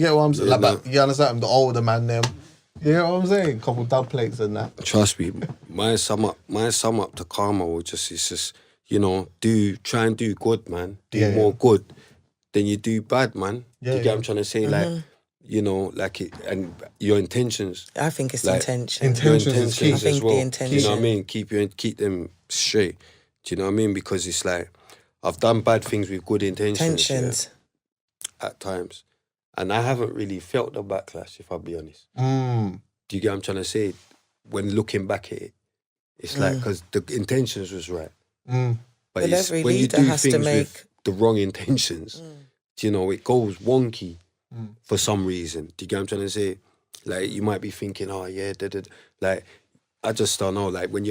You get what I'm saying? Yeah, like, but you understand? The older man, them. You know what I'm saying? Couple dub plates and that. Trust me, my sum up to karma will just, it's just, you know, try and do good, man. Do more good than you do bad, man. Yeah, Do you get what I'm trying to say? Like, you know, like it, and your intentions. I think it's like, intention. Intentions is key. I think as well. the intention. Do you know what I mean? Keep them straight. Do you know what I mean? Because it's like, I've done bad things with good intentions. Yeah, at times. And I haven't really felt the backlash, if I'll be honest. Do you get what I'm trying to say? When looking back at it, it's like, because the intentions was right. But it's, every when you leader do has to things make... with the wrong intentions, do you know, it goes wonky for some reason. Do you get what I'm trying to say? Like, you might be thinking, oh, yeah, like, I just don't know. Like, when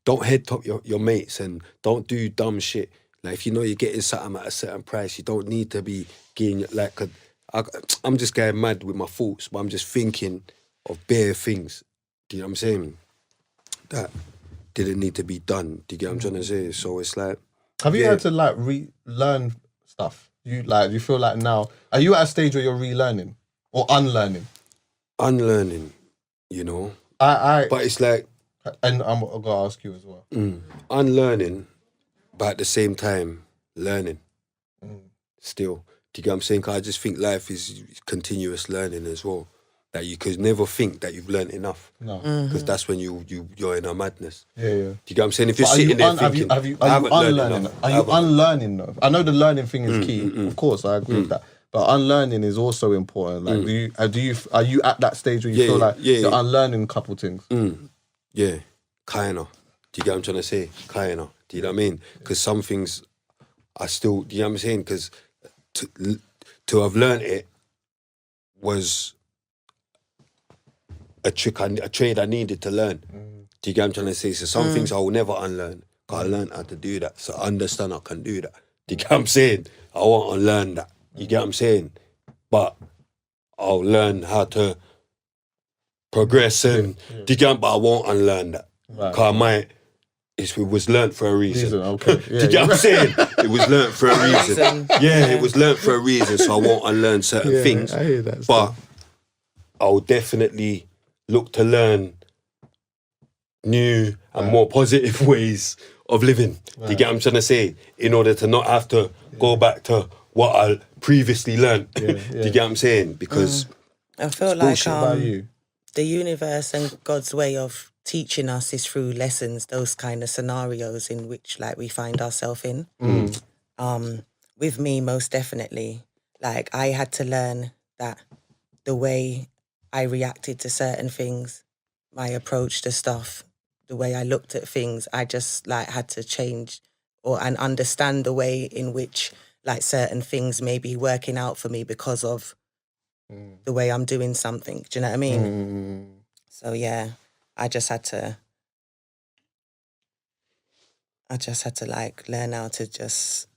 don't head top your mates and don't do dumb shit. Like, if you know you're getting something at a certain price, you don't need to be getting, like, I'm just going mad with my thoughts, but I'm just thinking of bare things. Do you know what I'm saying? That didn't need to be done. Do you get what I'm trying to say? So it's like... Have you had to, like, relearn stuff? You feel like now... Are you at a stage where you're relearning? Or unlearning? Unlearning, you know? But it's like... And I'm going to ask you as well. Unlearning, but at the same time, learning. Still. Do you get what I'm saying? 'Cause I just think life is continuous learning as well. That you could never think that you've learned enough. No. Because that's when you're in a madness. Yeah, yeah. Do you get what I'm saying? If you're sitting there thinking, are you unlearning? Are you unlearning though? I know the learning thing is key. Of course, I agree with that. But unlearning is also important. Like, are you at that stage where you feel like you're unlearning a couple things? Yeah, kinda. Do you get what I'm trying to say? Kinda. Do you know what I mean? Because some things are still, do you know what I'm saying? Because to have learned it was a trade I needed to learn. Do you get what I'm trying to say? So some things I will never unlearn. Because I learned how to do that. So I understand I can do that. Do you get what I'm saying? I won't unlearn that. You get what I'm saying? But I'll learn how to progress and do you get, but I won't unlearn that. Because it was learnt for a reason. Okay. Do you get what I'm saying? It was learnt for a reason. Yeah, it was learnt for a reason, so I won't unlearn certain things. I hear that but I'll definitely look to learn new and more positive ways of living. Do you get what I'm trying to say? In order to not have to go back to what I previously learned. Do you get what I'm saying? Because I feel like the universe and God's way of teaching us is through lessons, those kind of scenarios in which like we find ourselves in. With me, most definitely, like I had to learn that the way I reacted to certain things, my approach to stuff, the way I looked at things, I just like had to change and understand the way in which like certain things may be working out for me because of the way I'm doing something. Do you know what I mean? So yeah, I just had to like learn how to just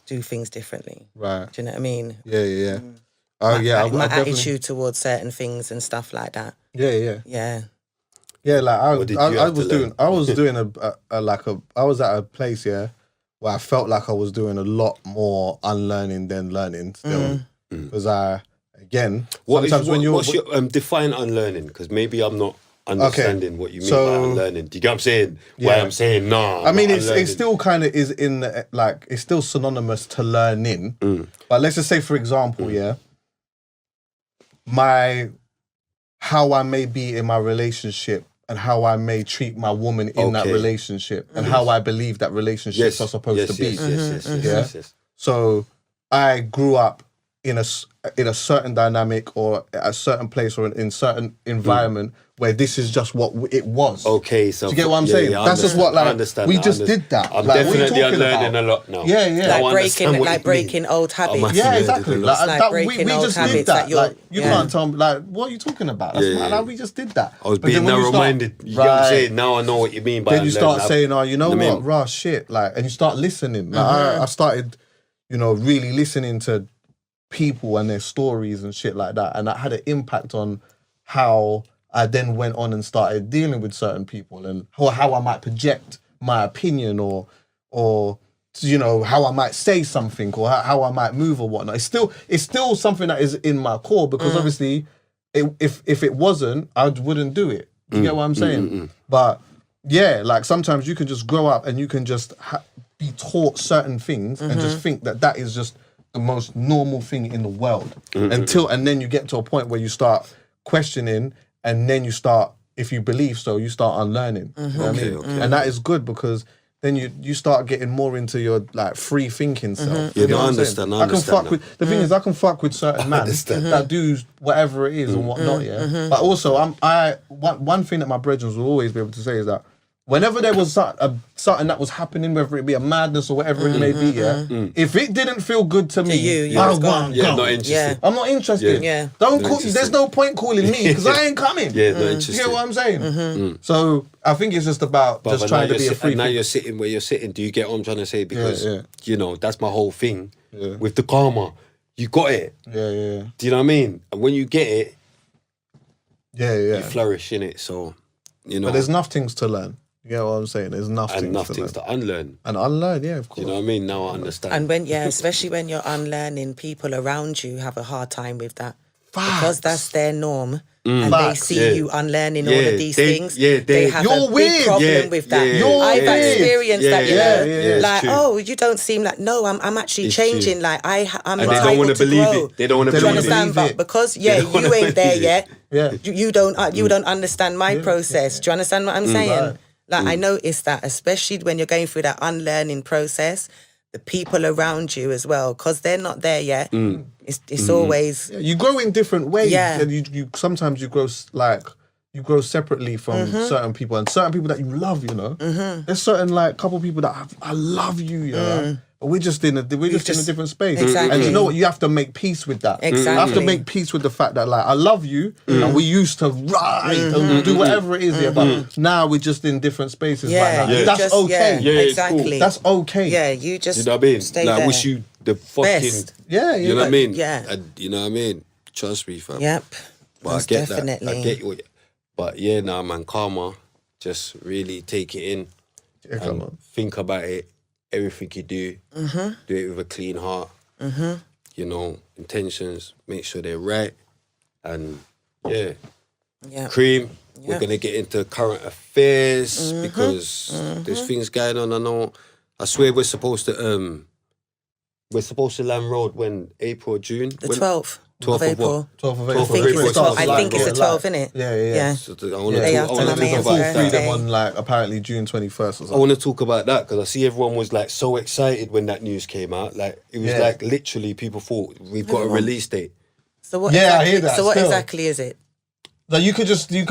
do things differently. Right. Do you know what I mean? Yeah. My attitude towards certain things and stuff like that. Yeah. Like I was at a place where I felt like I was doing a lot more unlearning than learning still. Because what's your define unlearning? Because maybe I'm not understanding what you mean by unlearning. Do you get what I'm saying? Why I'm saying no. I mean, it still kind of is in the, like, it's still synonymous to learning. But let's just say, for example, how I may be in my relationship and how I may treat my woman in that relationship and how I believe that relationships are supposed to be. Yes. So I grew up in a certain dynamic or at a certain place or in certain environment where this is just what it was. Okay, so do you get what I'm saying? That's just what, like, I understand. We just did that. I'm like, definitely learning a lot now. Like breaking old habits. Yeah, exactly. Like we just did that. Like, you can't tell me, like, what are you talking about? That's like, we just did that. I was being narrow-minded. You know what I'm saying? Now I know what you mean by then you start saying, oh, you know what, raw shit. Like, and you start listening. Like, I started, really listening to people and their stories and shit like that. And that had an impact on how I then went on and started dealing with certain people and how I might project my opinion or you know, how I might say something or how I might move or whatnot. It's still something that is in my core because obviously, if it wasn't, I wouldn't do it. Do you get what I'm saying? But yeah, like sometimes you can just grow up and you can just be taught certain things and just think that is just the most normal thing in the world and then you get to a point where you start questioning and then you start, if you believe so, you start unlearning. You know what I mean? And that is good because then you start getting more into your like free thinking self. Yeah, You know I what I'm understand. saying? I understand fuck with the thing is I can fuck with certain men that do whatever it is and whatnot, But also one thing that my brethren will always be able to say is that whenever there was something that was happening, whether it be a madness or whatever it may be, if it didn't feel good to me, I'll go on. Not interested. Yeah. I'm not interested. Yeah. Don't call. There's no point calling me because I ain't coming. Yeah, not interested. You get what I'm saying? So I think it's just about just trying to be a free. And now you're sitting where you're sitting. Do you get what I'm trying to say? Because you know that's my whole thing with the karma. You got it. Yeah. Do you know what I mean? And when you get it, you flourish in it. So you know. But there's enough things to learn. You get what I'm saying? There's nothing. And nothing to unlearn. And unlearn, yeah, of course. Do you know what I mean? Now I understand. And when especially when you're unlearning, people around you have a hard time with that. Facts. Because that's their norm. And Facts. they see you unlearning all of these things. They have You're a weird. big problem with that. I've experienced that, you know. Like, oh, you don't seem like, no, I'm actually It's changing. true. Like, I'm and they entitled don't want to believe grow. it. They don't want to Do you believe understand? it. But because, you ain't there yet, you don't understand my process. Do you understand what I'm saying? Right. Like, I noticed that, especially when you're going through that unlearning process, the people around you as well, because they're not there yet. It's always... You grow in different ways. Yeah. And you sometimes you grow separately from certain people and certain people that you love, you know. There's certain like couple people that I love you, you know. But we're just in a different space. Exactly. And you know what? You have to make peace with that. Exactly. You have to make peace with the fact that like I love you and we used to ride and do whatever it is, but now we're just in different spaces right now. That's okay. Yeah, it's exactly. cool. That's okay. Yeah, you just You know what I mean? stay Like, there. I wish you the fucking... Best. Yeah, You know what I mean? Yeah. And, you know what I mean? Trust me, fam. Yep. But Most I get definitely. that. I get what... But yeah, nah, man, karma. Just really take it in. Yeah, come on. Think about it. Everything you do, do it with a clean heart. You know, intentions, make sure they're right. And yeah, Cream, we're going to get into current affairs because there's things going on. I swear we're supposed to land road when? April or June? The 12th. 12th of April. 12th of I April. think it's the 12th. I think it's the 12th, innit? Yeah. So I want Day to after talk my about man's that. birthday. Freedom on like apparently June 21st or something. I want to talk about that because I see everyone was like so excited when that news came out. Like it was like literally people thought we've got a release date. So what I exactly, hear that. So what still. exactly is it? Like you could